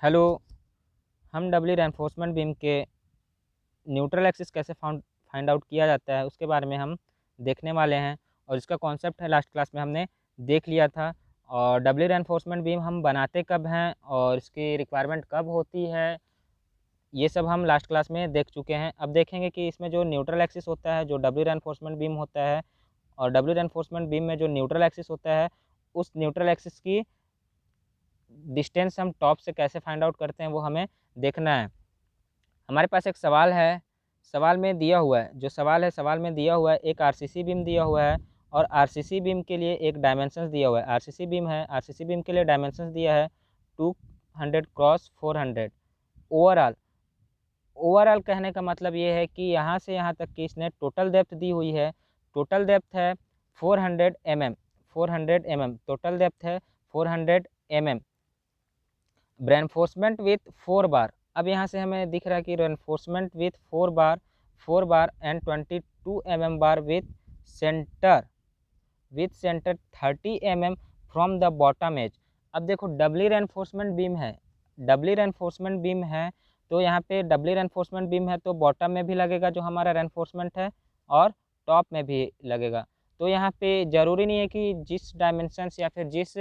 Hello. हम डबली reinforcement beam के neutral axis कैसे फाइंड आउट किया जाता है उसके बारे में हम देखने वाले हैं। और इसका कॉन्सेप्ट है लास्ट क्लास में हमने देख लिया था। और डबली रेनफोर्समेंट बीम हम बनाते कब हैं और इसकी रिक्वायरमेंट कब होती है, ये सब हम लास्ट क्लास में देख चुके हैं। अब देखेंगे कि इसमें जो न्यूट्रल एक्सिस होता है, जो डबली रेनफोर्समेंट बीम होता है, और डबली रेनफोर्समेंट बीम में जो न्यूट्रल एक्सिस होता है, उस न्यूट्रल एक्सिस की डिस्टेंस हम टॉप से कैसे फाइंड आउट करते हैं वो हमें देखना है। हमारे पास एक सवाल है, सवाल में दिया हुआ है, जो सवाल है सवाल में दिया हुआ है एक आरसीसी बीम दिया हुआ है और आरसीसी बीम के लिए एक डायमेंशंस दिया हुआ है। आरसीसी बीम है, आरसीसी बीम के लिए डायमेंशंस दिया है 200 क्रॉस 400। ओवरऑल ओवरऑल कहने का मतलब ये है कि यहाँ से यहाँ तक की इसने टोटल डेप्थ दी हुई है। टोटल डेप्थ है 400 mm, 400 mm टोटल डेप्थ है 400 mm। रेनफोर्समेंट विथ 4 बार, अब यहाँ से हमें दिख रहा है कि reinforcement with 4 bar and 22 mm bar with centre 30 mm from the bottom edge. अब देखो डबली रेनफोर्समेंट बीम है, डबली रेनफोर्समेंट बीम है, तो यहाँ पे डबली रेनफोर्समेंट बीम है तो बॉटम में भी लगेगा जो हमारा रेनफोर्समेंट है और टॉप में भी लगेगा। तो यहाँ पे ज़रूरी नहीं है कि जिस डायमेंशंस या फिर जिस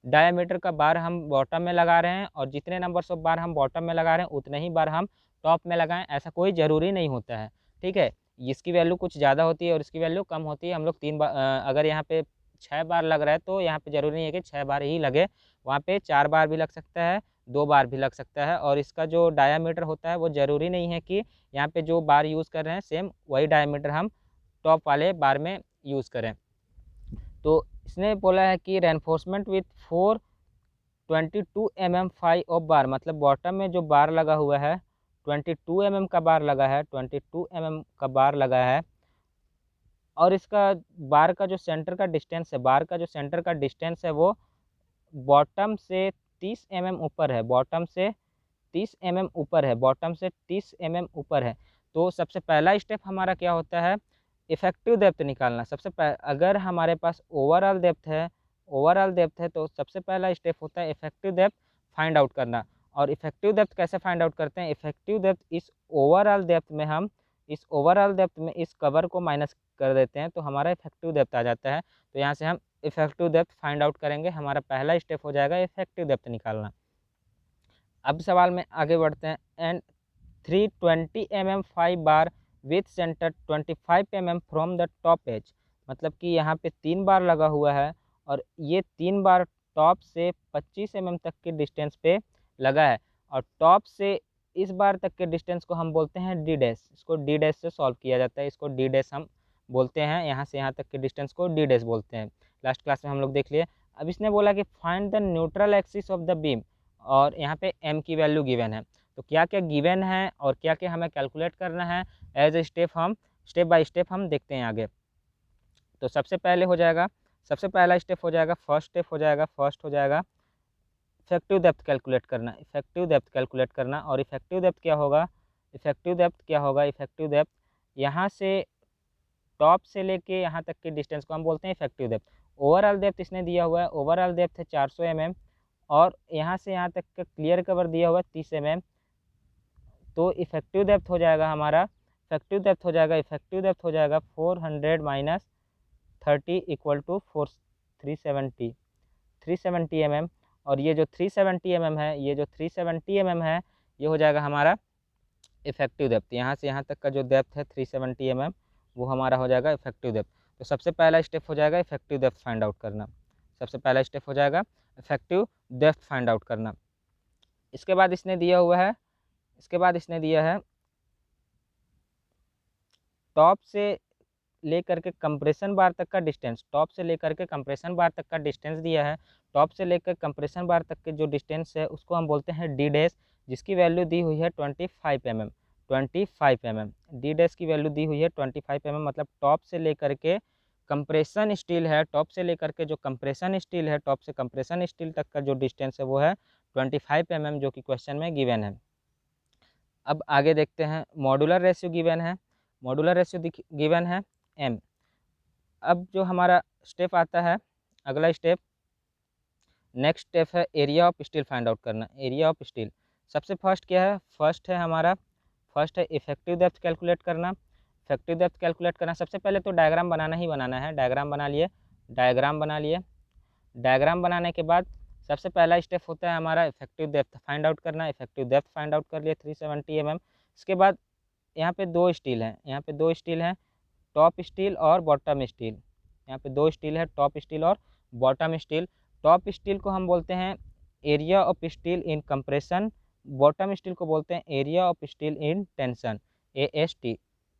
डायमीटर का बार हम बॉटम में लगा रहे हैं और जितने नंबर्स ऑफ बार हम बॉटम में लगा रहे हैं उतने ही बार हम टॉप में लगाएं, ऐसा कोई ज़रूरी नहीं होता है। ठीक है, इसकी वैल्यू कुछ ज़्यादा होती है और इसकी वैल्यू कम होती है। हम लोग 3 बार, अगर यहाँ पे 6 बार लग रहा है तो यहाँ पे ज़रूरी नहीं है कि 6 बार ही लगे, वहाँ पे 4 बार भी लग सकता है, 2 बार भी लग सकता है। और इसका जो डायामीटर होता है वो ज़रूरी नहीं है कि यहाँ पे जो बार यूज़ कर रहे हैं सेम वही डायामीटर हम टॉप वाले बार में यूज़ करें। तो इसने बोला है कि रेनफोर्समेंट विथ 422 mm 5 ऑफ बार, मतलब बॉटम में जो बार लगा हुआ है 22 mm का बार लगा है, 22 mm का बार लगा है। और इसका बार का जो सेंटर का डिस्टेंस है, बार का जो सेंटर का डिस्टेंस है वो बॉटम से 30 mm ऊपर है, बॉटम से 30 mm ऊपर है, बॉटम से 30 mm ऊपर है। तो सबसे पहला स्टेप हमारा क्या होता है, इफेक्टिव डेप्थ निकालना। अगर हमारे पास ओवरऑल डेप्थ है तो सबसे पहला स्टेप होता है इफेक्टिव डेप्थ फाइंड आउट करना। और इफेक्टिव डेप्थ कैसे फाइंड आउट करते हैं, इफेक्टिव डेप्थ इस ओवरऑल डेप्थ में इस कवर को माइनस कर देते हैं तो हमारा इफेक्टिव डेप्थ आ जाता है। तो यहाँ से हम इफेक्टिव डेप्थ फाइंड आउट करेंगे, हमारा पहला स्टेप हो जाएगा इफेक्टिव डेप्थ निकालना। अब सवाल में आगे बढ़ते हैं। And 320 mm 5 bar with centre 25 mm from the top edge, मतलब कि यहाँ पे 3 बार लगा हुआ है और ये 3 बार टॉप से 25 mm तक के डिस्टेंस पे लगा है। और टॉप से इस बार तक के डिस्टेंस को हम बोलते हैं डी डैश, इसको डी डैश से सॉल्व किया जाता है, इसको डी डैश हम बोलते हैं। यहाँ से यहाँ तक के डिस्टेंस को डी डैश बोलते हैं, लास्ट क्लास में हम लोग देख लिए। अब इसने बोला कि find the neutral axis of the beam, और यहाँ पे m की वैल्यू गिवन है। तो क्या क्या गिवन है और क्या क्या हमें कैलकुलेट करना है, as a step by step हम देखते हैं आगे। तो सबसे पहला स्टेप हो जाएगा, फर्स्ट हो जाएगा इफेक्टिव डेप्थ कैलकुलेट करना, इफेक्टिव डेप्थ कैलकुलेट करना। और इफेक्टिव डेप्थ क्या होगा, इफेक्टिव डेप्थ यहाँ से टॉप से लेके यहाँ तक के डिस्टेंस को हम बोलते हैं इफेक्टिव डेप्थ। ओवरऑल डेप्थ इसने दिया हुआ है, ओवरऑल डेप्थ है 400 mm और यहाँ से यहाँ तक का क्लियर कवर दिया हुआ है 30 mm। तो इफेक्टिव डेप्थ हो जाएगा हमारा, इफेक्टिव डेप्थ हो जाएगा 400 माइनस 30 इक्वल टू 370 mm। और ये जो 370 mm है, ये हो जाएगा हमारा इफेक्टिव डेप्थ। यहाँ से यहाँ तक का जो डेप्थ है 370 mm वो हमारा हो जाएगा इफेक्टिव डेप्थ। तो सबसे पहला स्टेप हो जाएगा इफेक्टिव डेप्थ फाइंड आउट करना, सबसे पहला स्टेप हो जाएगा इफेक्टिव डेप्थ फाइंड आउट करना। इसके बाद इसने दिया है टॉप से लेकर के कंप्रेशन बार तक का डिस्टेंस, दिया है। टॉप से लेकर कंप्रेशन बार तक के जो डिस्टेंस है उसको हम बोलते हैं डी डैश, जिसकी वैल्यू दी हुई है 25 mm, डी डैश की वैल्यू दी हुई है 25 mm। मतलब टॉप से लेकर के कंप्रेशन स्टील है, टॉप से कंप्रेशन स्टील तक का जो डिस्टेंस है वो है 25 mm, जो कि क्वेश्चन में गिवन है। अब आगे देखते हैं, मॉडुलर रेशियो गिवन है m। अब जो हमारा स्टेप आता है, अगला स्टेप नेक्स्ट स्टेप है area of steel find out करना। एरिया ऑफ स्टील सबसे फर्स्ट क्या है, फर्स्ट है हमारा, फर्स्ट है इफेक्टिव डेप्थ कैलकुलेट करना। इफेक्टिव डेप्थ कैलकुलेट करना सबसे पहले तो डायग्राम बनाना ही बनाना है। डायग्राम बना लिए, डायग्राम बना लिए। डायग्राम बनाने के बाद सबसे पहला स्टेप होता है हमारा इफेक्टिव डेप्थ फाइंड आउट करना। इफेक्टिव डेप्थ फाइंड आउट कर लिए 370 mm। इसके बाद यहाँ पे दो स्टील हैं, यहाँ पे दो स्टील हैं, टॉप स्टील और बॉटम स्टील। यहाँ पे दो स्टील है, टॉप स्टील और बॉटम स्टील। टॉप स्टील को हम बोलते हैं area of steel in compression, bottom steel को बोलते हैं area of steel in tension, AST,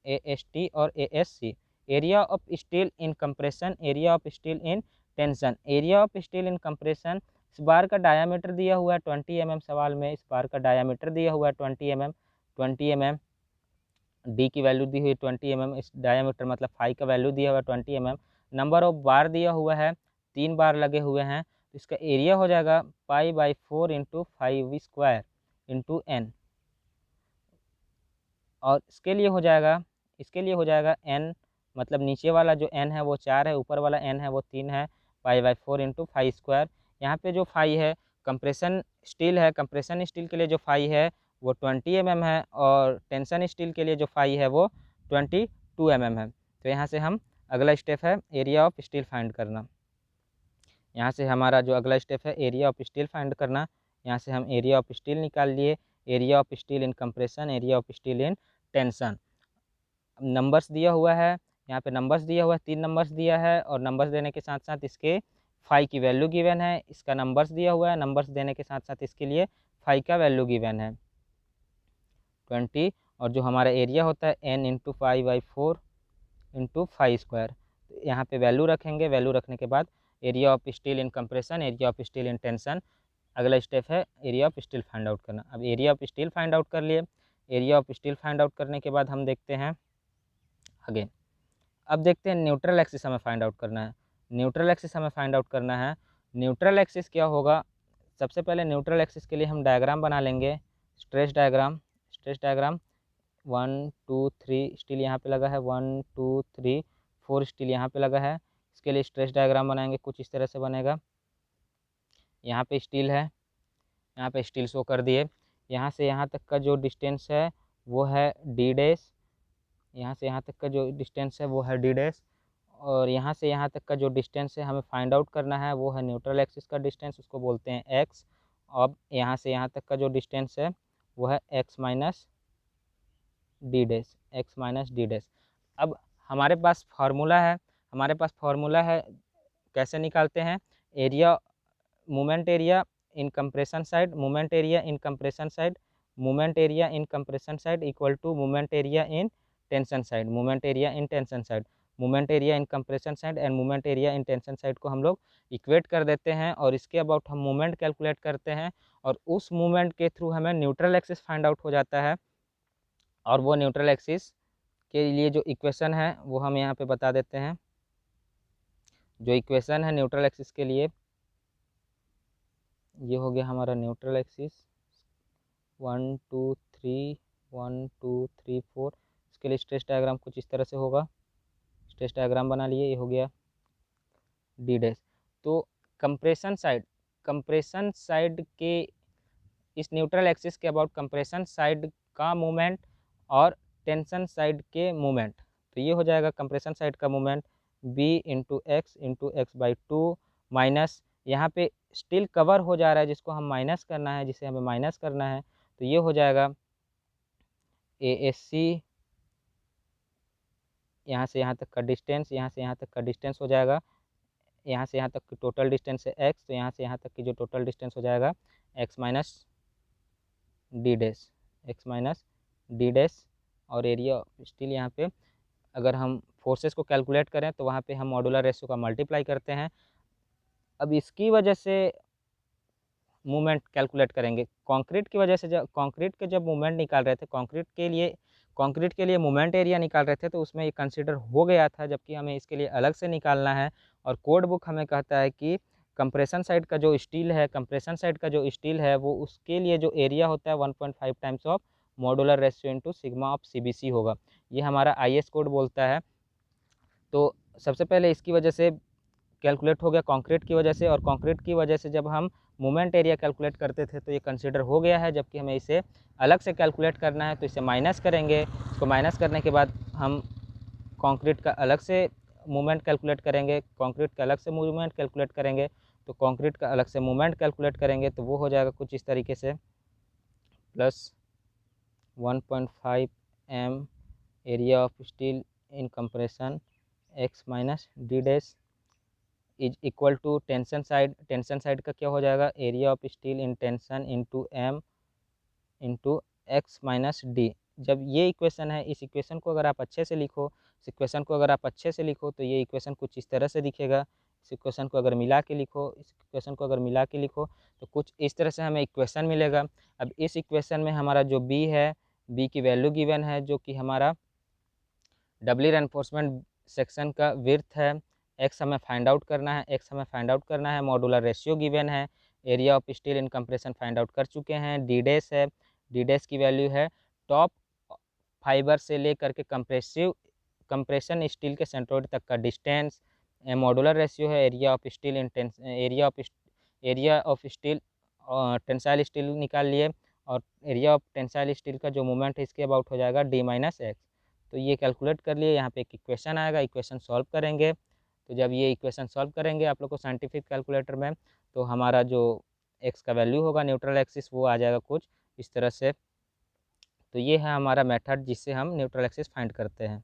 AST और ASC। Area of steel in compression, area of steel in tension. Area of steel in compression, इस बार का डायामीटर दिया हुआ है 20 mm सवाल में, इस बार का डायामीटर दिया हुआ है 20 mm, 20 mm। डी की वैल्यू दी हुई है 20 mm, इस डायमीटर मतलब फाई का वैल्यू दिया हुआ है 20 mm। नंबर ऑफ बार दिया हुआ है, 3 बार लगे हुए हैं, तो इसका एरिया हो जाएगा π/4 × 5² × n। और इसके लिए हो जाएगा, इसके लिए हो जाएगा n, मतलब नीचे वाला जो n है वो 4 है, ऊपर वाला n है वो 3 है, π/4 × 5²। यहाँ पे जो फाई है कंप्रेशन स्टील है, कंप्रेशन स्टील के लिए जो फाई है वो 20 mm है, और टेंशन स्टील के लिए जो फाई है वो 22 mm है। तो यहाँ से हम अगला स्टेप है एरिया ऑफ स्टील फाइंड करना। यहाँ से हमारा जो अगला स्टेप है एरिया ऑफ स्टील फाइंड करना। यहाँ से हम एरिया ऑफ स्टील निकाल लिए, area of steel in compression, area of steel in tension. Numbers दिया हुआ है, यहाँ पे नंबर्स दिया हुआ है, 3 नंबर्स दिया है, और नंबर्स देने के साथ साथ इसके फाई की वैल्यू गिवन है। इसका नंबर्स दिया हुआ है, नंबर्स देने के साथ साथ इसके लिए फाई का वैल्यू गिवन है 20, और जो हमारा एरिया होता है n × π/4 × 5²। यहाँ पे वैल्यू रखेंगे, वैल्यू रखने के बाद area of steel in compression, area of steel in tension. अगला स्टेप है area of steel find out करना। अब area of steel find out कर लिए, area of steel find out करने के बाद हम देखते हैं आगे। अब देखते हैं न्यूट्रल एक्सिस हमें फाइंड आउट करना है। न्यूट्रल एक्सिस हमें फाइंड आउट करना है। न्यूट्रल एक्सिस क्या होगा, सबसे पहले न्यूट्रल एक्सिस के लिए हम डायग्राम बना लेंगे, stress diagram. Stress diagram 1 2 3 steel यहाँ पे लगा है, 1 2 3 4 स्टील यहाँ पे लगा है। इसके लिए स्ट्रेस डायग्राम बनाएंगे, कुछ इस तरह से बनेगा। यहाँ पे स्टील है, यहाँ पे स्टील शो कर दिए। यहाँ से यहाँ तक का जो डिस्टेंस है वो है d', यहाँ से यहाँ तक का जो डिस्टेंस है वो है d', और यहाँ से यहाँ तक का जो डिस्टेंस है हमें फाइंड आउट करना है वो है न्यूट्रल एक्सिस का डिस्टेंस, उसको बोलते हैं x। अब यहाँ से यहाँ तक का जो डिस्टेंस है वो है x - d', x - d'। अब हमारे पास फार्मूला है, हमारे पास फार्मूला है, कैसे निकालते हैं, area, moment area in compression side, moment area in compression side, moment area in compression side equal to moment area in tension side, moment area in tension side. Moment area in compression side and moment area in tension side को हम लोग equate कर देते हैं, और इसके about हम moment calculate करते हैं, और उस मोमेंट के थ्रू हमें न्यूट्रल एक्सिस फाइंड आउट हो जाता है। और वो न्यूट्रल एक्सिस के लिए जो इक्वेशन है वो हम यहाँ पे बता देते हैं। जो इक्वेशन है न्यूट्रल एक्सिस के लिए, ये हो गया हमारा न्यूट्रल एक्सिस 1 2 3 1 2 3 4। इसके लिए स्ट्रेस डायग्राम कुछ इस तरह से होगा, स्ट्रेस डायग्राम बना लिए, ये हो गया d'। तो कंप्रेशन साइड के इस न्यूट्रल एक्सिस के अबाउट कंप्रेशन साइड का मूवमेंट और टेंशन साइड के मूवमेंट, तो ये हो जाएगा कंप्रेशन साइड का मूवमेंट b × x/2 माइनस, यहाँ पे स्टील कवर हो जा रहा है जिसको हम माइनस करना है, जिसे हमें माइनस करना है, तो ये हो जाएगा ASC, यहाँ से यहाँ तक का डिस्टेंस, यहाँ से यहाँ तक का डिस्टेंस हो जाएगा, यहाँ से यहाँ तक की टोटल डिस्टेंस है x, तो यहाँ से यहाँ तक की जो टोटल डिस्टेंस हो जाएगा x - d', और एरिया स्टील यहाँ पे अगर हम फोर्सेस को कैलकुलेट करें तो वहाँ पे हम मॉडुलर रेशियो का मल्टीप्लाई करते हैं। अब इसकी वजह से मूवमेंट कैलकुलेट करेंगे, कंक्रीट की वजह से, जब कंक्रीट के जब मूवमेंट निकाल रहे थे, कंक्रीट के लिए मूवमेंट एरिया निकाल रहे थे, तो उसमें ये कंसीडर हो गया था, जबकि हमें इसके लिए अलग से निकालना है। और कोड बुक हमें कहता है कि कंप्रेशन साइड का जो स्टील है, कंप्रेशन साइड का जो स्टील है वो उसके लिए जो एरिया होता है 1.5 times of modular ratio into sigma of CBC होगा, ये हमारा IS कोड बोलता है। तो सबसे पहले इसकी वजह से कैलकुलेट हो गया कंक्रीट की वजह से, और कंक्रीट की वजह से जब हम मोमेंट एरिया कैलकुलेट करते थे तो ये कंसिडर हो गया है, जबकि हमें इसे अलग से कैलकुलेट करना है। तो इसे माइनस करेंगे, इसको माइनस करने के बाद हम कंक्रीट का अलग से मूवमेंट कैलकुलेट करेंगे, कंक्रीट का अलग से मूवमेंट कैलकुलेट करेंगे, तो कंक्रीट का अलग से मूवमेंट कैलकुलेट करेंगे तो वो हो जाएगा कुछ इस तरीके से, plus 1.5 m area of steel in compression x minus D dash is equal to tension side का क्या हो जाएगा, area of steel in tension into m into X minus D. जब ये इक्वेशन है, इस इक्वेशन को अगर आप अच्छे से लिखो, इस इक्वेशन को अगर आप अच्छे से लिखो तो ये इक्वेशन कुछ इस तरह से दिखेगा। इस इक्वेशन को अगर मिला के लिखो, इस इक्वेशन को अगर मिला के लिखो तो कुछ इस तरह से हमें इक्वेशन मिलेगा। अब इस इक्वेशन में हमारा जो बी है, बी की वैल्यू गिवन है जो कि हमारा डबली रेनफोर्समेंट सेक्शन का विड्थ है, एक्स हमें फाइंड आउट करना है, एक्स हमें फाइंड आउट करना है, मॉडुलर रेशियो गिवन है, area of steel in compression find out कर चुके हैं, डी डैश है, डी डैश की वैल्यू है टॉप फाइबर से लेकर के कंप्रेशन स्टील के सेंट्रोइड तक का डिस्टेंस, मॉडुलर रेशियो है area of steel in area of steel tensile steel निकाल लिए, और एरिया ऑफ टेंसाइल स्टील का जो मोमेंट है इसके अबाउट हो जाएगा डी माइनस एक्स। तो ये कैलकुलेट कर लिए, यहाँ पे एक इक्वेशन आएगा, इक्वेशन सॉल्व करेंगे। तो जब ये इक्वेशन सॉल्व करेंगे आप लोग को साइंटिफिक कैलकुलेटर में, तो हमारा जो एक्स का वैल्यू होगा न्यूट्रल एक्सिस वो आ जाएगा कुछ इस तरह से। तो ये है हमारा मेथड जिससे हम न्यूट्रल एक्सिस फाइंड करते हैं।